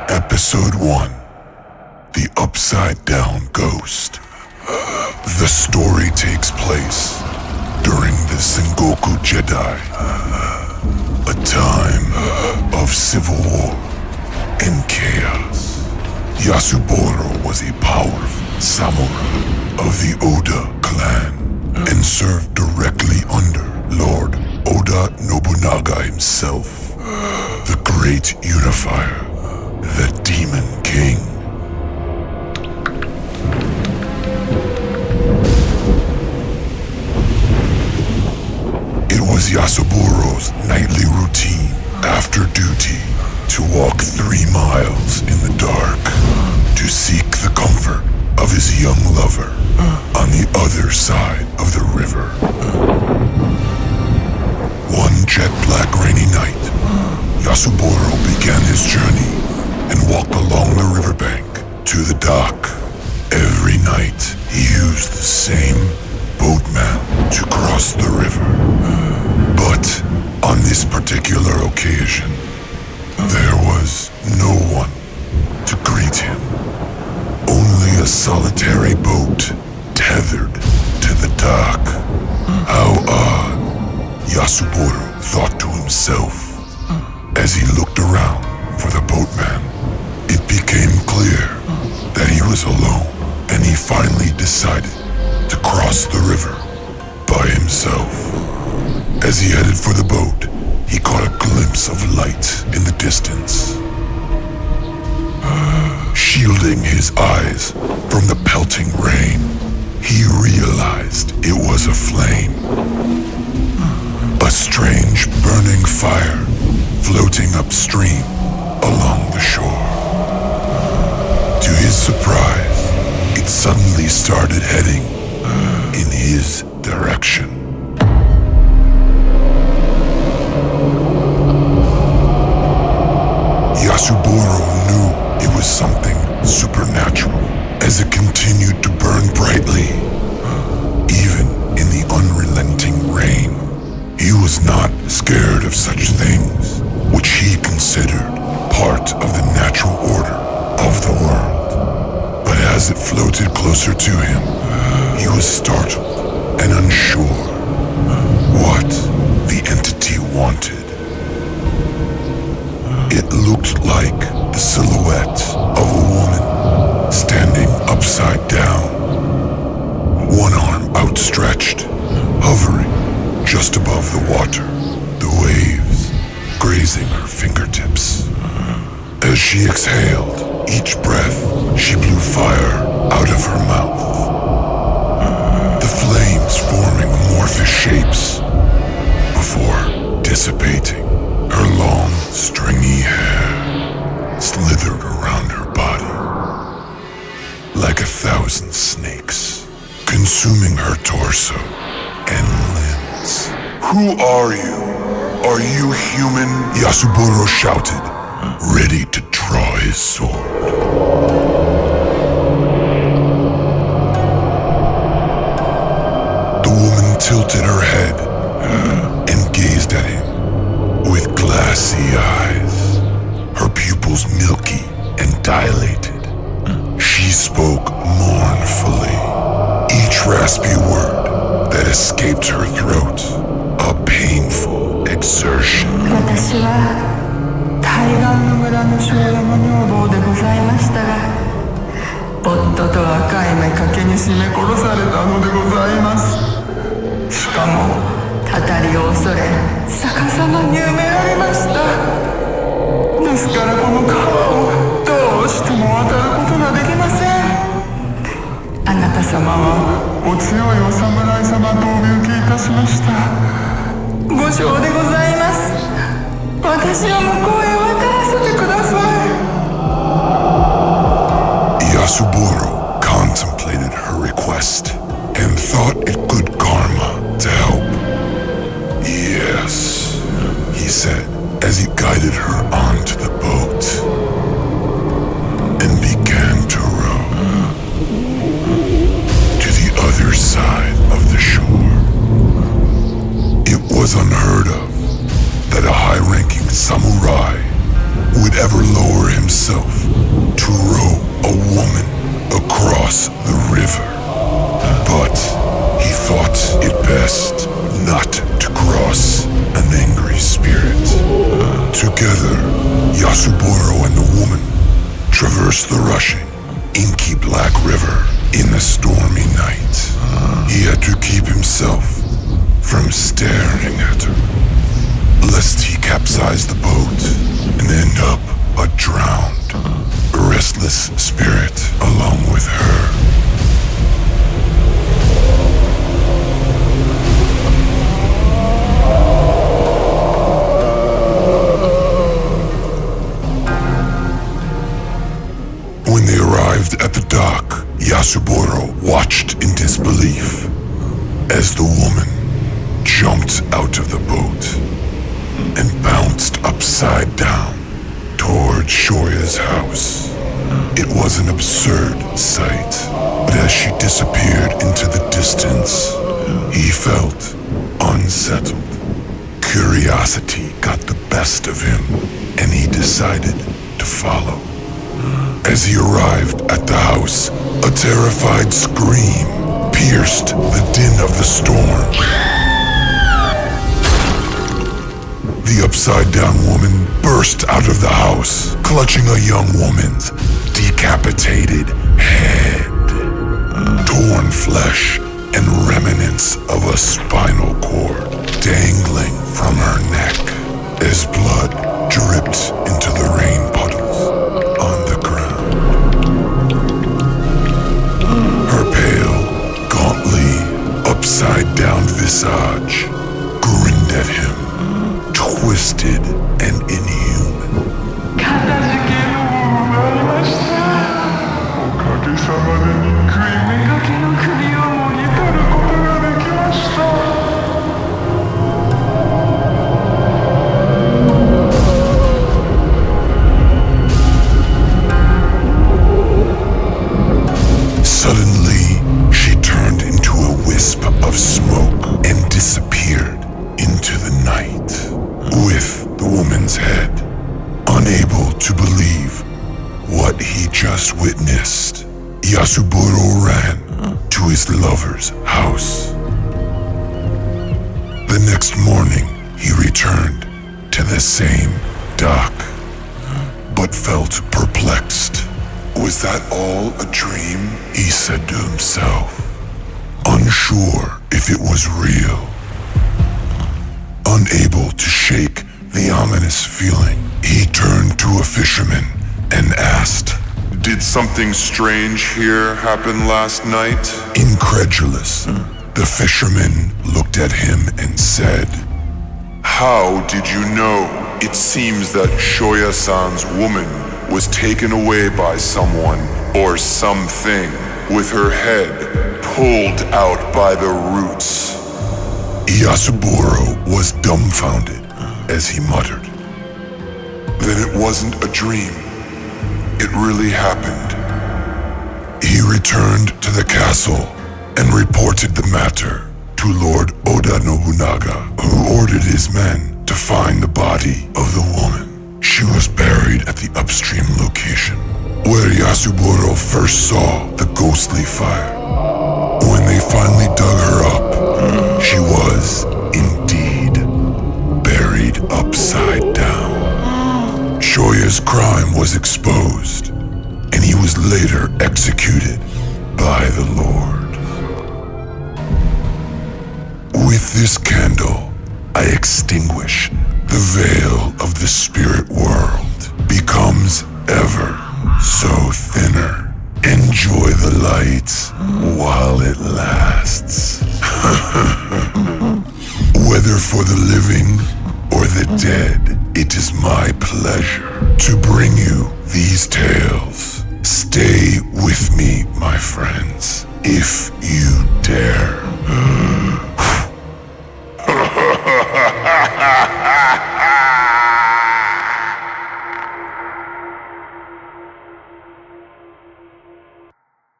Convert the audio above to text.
Episode 1, The Upside Down Ghost. The story takes place during the Sengoku Jedi, a time of civil war and chaos. Yasuboro was a powerful samurai of the Oda clan and served directly under Lord Oda Nobunaga himself, the great unifier, the Demon King. It was Yasuboro's nightly routine after duty to walk 3 miles in the dark to seek the comfort of his young lover on the other side of the river. One jet black rainy night, Yasuboro began his journey and walked along the riverbank to the dock. Every night, he used the same boatman to cross the river. But on this particular occasion, there was no one to greet him. Only a solitary boat tethered to the dock. How odd, Yasuboro thought to himself. As he looked around for the boatman, it became clear that he was alone, and he finally decided to cross the river by himself. As he headed for the boat, he caught a glimpse of light in the distance. Shielding his eyes from the pelting rain, he realized it was a flame. A strange burning fire floating upstream along the shore. To his surprise, it suddenly started heading in his direction. Yasuboro knew it was something supernatural as it continued to burn brightly, even in the unrelenting rain. He was not scared of such things, which he considered part of the natural order of the world. But as it floated closer to him, he was startled and unsure what the entity wanted. It looked like the silhouette of a woman standing upside down, one arm outstretched, hovering just above the water, the waves grazing her fingertips. As she exhaled each breath, she blew fire out of her mouth. The flames forming amorphous shapes before dissipating. Her long, stringy hair slithered around her body like 1,000 snakes, consuming her torso and limbs. Who are you? Are you human? Yasuboro shouted, ready to draw his sword. The woman tilted her head and gazed at him with glassy eyes, her pupils milky and dilated. She spoke mournfully, each raspy word that escaped her throat a painful exertion. 私は対岸の村の少女の女房でございましたが、夫と赤い目かけに絞め殺されたのでございます。しかもたたりを恐れ逆さまに埋められました。ですからこの川をどうしても渡ることができません。あなた様はお強いお侍様とお見受けいたしました。ご承でございます。私を向こうへ渡らせてください。Yasuboro contemplated her request and thought it good karma to help. Yes, he said as he guided her onto the boat and began to row to the other side of the shore. It was unheard of that a high-ranking samurai would ever lower himself himself to row a woman across the river. But he thought it best not to cross an angry spirit. Together, Yasuboro and the woman traversed the rushing, inky black river in the stormy night. He had to keep himself from staring at her, lest he capsize the boat and end up a drowned, restless spirit along with her. When they arrived at the dock, Yasuboro watched in disbelief as the woman jumped out of the boat and bounced upside down toward Shoya's house. It was an absurd sight, but as she disappeared into the distance, he felt unsettled. Curiosity got the best of him, and he decided to follow. As he arrived at the house, a terrified scream pierced the din of the storm. The upside-down woman burst out of the house, clutching a young woman's decapitated head. Torn flesh and remnants of a spinal cord dangling from her neck as blood dripped into the rain puddles on the ground. Her pale, gauntly, upside-down visage grinned at him, twisted and inhuman. Suddenly, she turned into a wisp of smoke and disappeared into the night with the woman's head. Unable to believe what he just witnessed, Yasuburo ran to his lover's house. The next morning, he returned to the same dock, but felt perplexed. Was that all a dream? He said to himself, unsure if it was real. Unable to shake the ominous feeling, he turned to a fisherman and asked, "Did something strange here happen last night?" Incredulous, the fisherman looked at him and said, "How did you know? It seems that Shoya-san's woman was taken away by someone or something with her head pulled out by the roots." Yasuburo was dumbfounded as he muttered, "Then it wasn't a dream. It really happened." He returned to the castle and reported the matter to Lord Oda Nobunaga, who ordered his men to find the body of the woman. She was buried at the upstream location where Yasuburo first saw the ghostly fire. When they finally dug her up, she was indeed buried upside down. Shoya's crime was exposed, and he was later executed by the Lord. With this candle, I extinguish the veil of the spirit world, becomes ever so thinner. Enjoy the light while it lasts. Whether for the living or the dead, it is my pleasure to bring you these tales. Stay with me, my friends, if you dare.